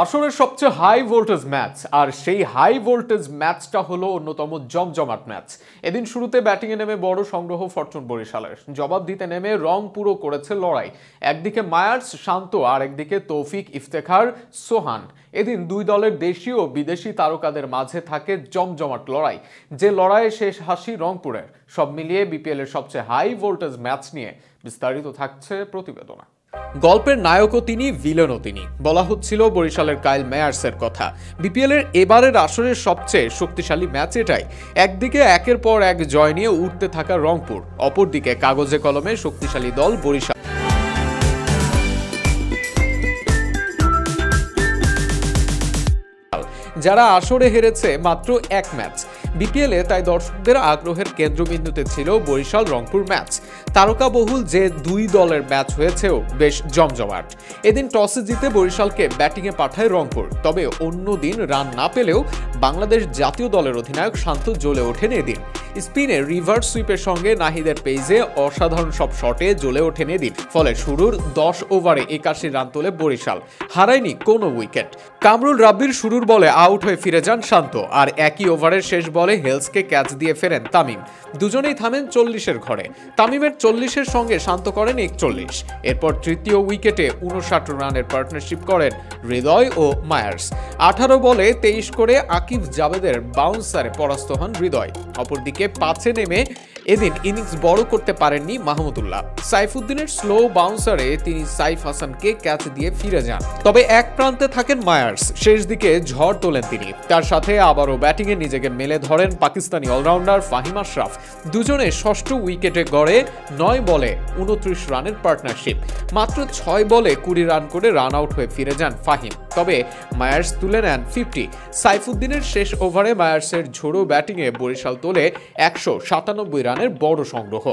আসরের সবচেয়ে high voltage match আর সেই হাই ভোল্টেজ ম্যাচটা হলো অন্যতম জমজমাট ম্যাচ। এদিন শুরুতে ব্যাটিংয়ে নেমে বড় সংগ্রহ ফরচুন বরিশালের। জবাব দিতে নেমে রং পুরো করেছে লড়াই। একদিকে মায়ার্স শান্ত আর একদিকে তৌফিক ইফতেখার সোহান। এদিন দুই দলের দেশীয় ও বিদেশি তারকাদের মাঝে থাকে জমজমাট লড়াই, যে লড়াইয়ে শেষ হাসি রংপুরের। সব মিলিয়ে বিপিএল এর সবচেয়ে হাই ভোল্টেজ ম্যাচ নিয়ে বিস্তারিত থাকছে প্রতিবেদনা। গল্পের নায়কও তিনি, ভিলেনও তিনি। বলা হচ্ছিল বরিশালের কাইল মেয়ার্সের কথা। বিপিএল এর এবারের আসরের সবচেয়ে শক্তিশালী ম্যাচ এটাই। একদিকে একের পর এক জয় নিয়ে উঠতে থাকা রংপুর, অপরদিকে কাগজে কলমে শক্তিশালী দল বরিশাল। যারা আসরে হেরেছে মাত্র এক ম্যাচ। বিপিএলে তাই দর্শকদের আগ্রহের কেন্দ্রবিন্দুতে ছিল বরিশাল রংপুর ম্যাচ। তারকাবহুল যে দুই দলের ম্যাচ হয়েছেও বেশ জমজমাট। এদিন টসে জিতে বরিশালকে ব্যাটিংয়ে পাঠায় রংপুর। তবে অন্য দিন রান না পেলেও বাংলাদেশ জাতীয় দলের অধিনায়ক শান্ত জ্বলে ওঠেন এদিন। স্পিনে রিভার্স সুইপের সঙ্গে নাহিদের পেজে অসাধারণ সব শটে জ্বলে ওঠেন এদিন। ফলে শুরুর 10 ওভারে 81 রান তোলে বরিশাল, হারায়নি কোনো উইকেট। কামরুল রাব্বির শুরুর বলে আউট হয়ে ফিরে যান শান্ত, আর একই ওভারের শেষ বলে হেলসকে ক্যাচ দিয়ে ফেরেন তামিম। দুজনেই থামেন 40-এর ঘরে। তামিমের 40-এর সঙ্গে শান্ত করেন 41। এরপর তৃতীয় উইকেটে 59 রানের পার্টনারশিপ করেন হৃদয় ও মায়ার্স। 18 বলে 23 করে আকিব জাভেদের বাউন্সারে পরাস্ত হন হৃদয়। অপরদিকে 5-এ নেমে এদিন ইনিংস বড় করতে পারেননি মাহমুদুল্লাহ। সাইফুদ্দিনের স্লো বাউন্সারে তিনি সাইফ হাসানকে ক্যাচ দিয়ে ফিরে যান। তবে এক প্রান্তে থাকেন মায়ার্স, শেষ দিকে ঝড় তোলেন তিনি। তার সাথে আবারও ব্যাটিংয়ে নিজেকে মেলে ধরেন পাকিস্তানি অলরাউন্ডার ফাহিম আশরাফ। দুজনে ষষ্ঠ উইকেটে গড়ে 9 বলে 29 রানের পার্টনারশিপ। মাত্র 6 বলে 20 রান করে রান আউট হয়ে ফিরে যান ফাহিম। তবে মায়ার্স তুলে নেন 50। সাইফুদ্দিনের শেষ ওভারে মায়ার্সের ঝোড়ো ব্যাটিংয়ে বরিশাল তোলে 197 রানের বড় সংগ্রহ।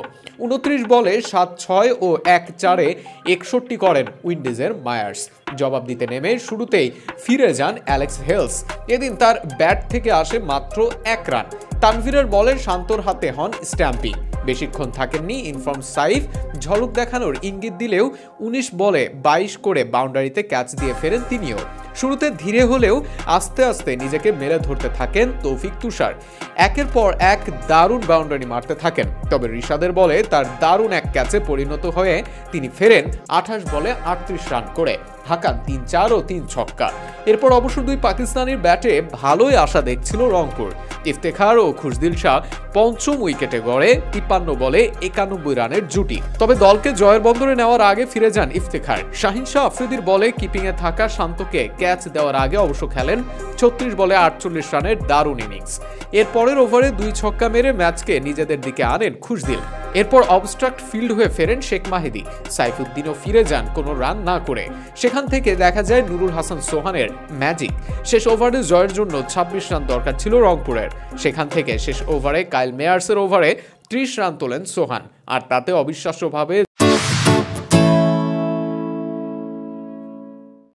29 বলে 7-6 ও 1-4-এ 61 করেন উইন্ডিজের মায়ার্স। জবাব দিতে নেমে শুরুতেই ফিরে যান অ্যালেক্স হেলস। এদিন তার ব্যাট থেকে আসে মাত্র 1 রান। তানভীরের বলে শান্তর হাতে হন স্ট্যাম্পিং। বেশিক্ষণ থাকেননি ইনফর্ম সাইফ, ঝলক দেখানোর ইঙ্গিত দিলেও 19 বলে 22 করে বাউন্ডারিতে ক্যাচ দিয়ে ফেরেন তিনিও। শুরুতে ধীরে হলেও আস্তে আস্তে নিজেকে মেলে ধরতে থাকেন তৌফিক তুষার। একের পর এক দারুণ বাউন্ডারি মারতে থাকেন। তবে রিশাদের বলে তার দারুণ এক ক্যাচে পরিণত হয়ে তিনি ফেরেন 28 বলে 38 রান করে, হাঁকান 3-4 ও 3 ছক্কা। এরপর অবশ্য দুই পাকিস্তানির ব্যাটে ভালোই আশা দেখছিল রংপুর। ইফতেখার ও খুশদিল শাহ 5ম উইকেটে গড়ে 53 বলে 91 রানের জুটি। তবে দলকে জয়ের বন্দরে নেওয়ার আগে ফিরে যান ইফতেখার। শাহিন শাহ আফ্রিদির বলে কিপিংয়ে থাকা শান্তকে ক্যাচ দেওয়ার আগে অবশ্য খেলেন 36 বলে 48 রানের দারুণ ইনিংস। এর পরের ওভারে 2 ছক্কা মেরে ম্যাচকে নিজেদের দিকে আনেন খুশদিল। এরপর অবস্ট্রাক্ট ফিল্ড হয়ে ফেরেন শেখ মাহিদি। সাইফুদ্দিনও ফিরে যান কোনো রান না করে। সেখান থেকে দেখা যায় নুরুল হাসান সোহানের ম্যাজিক। শেষ ওভারে জয়ের জন্য 26 রান দরকার ছিল রংপুরের। সেখান থেকে শেষ ওভারে কাইল মেয়ার্সের ওভারে 30 রান তোলেন সোহান, আর তাতে অবিশ্বাস্যভাবে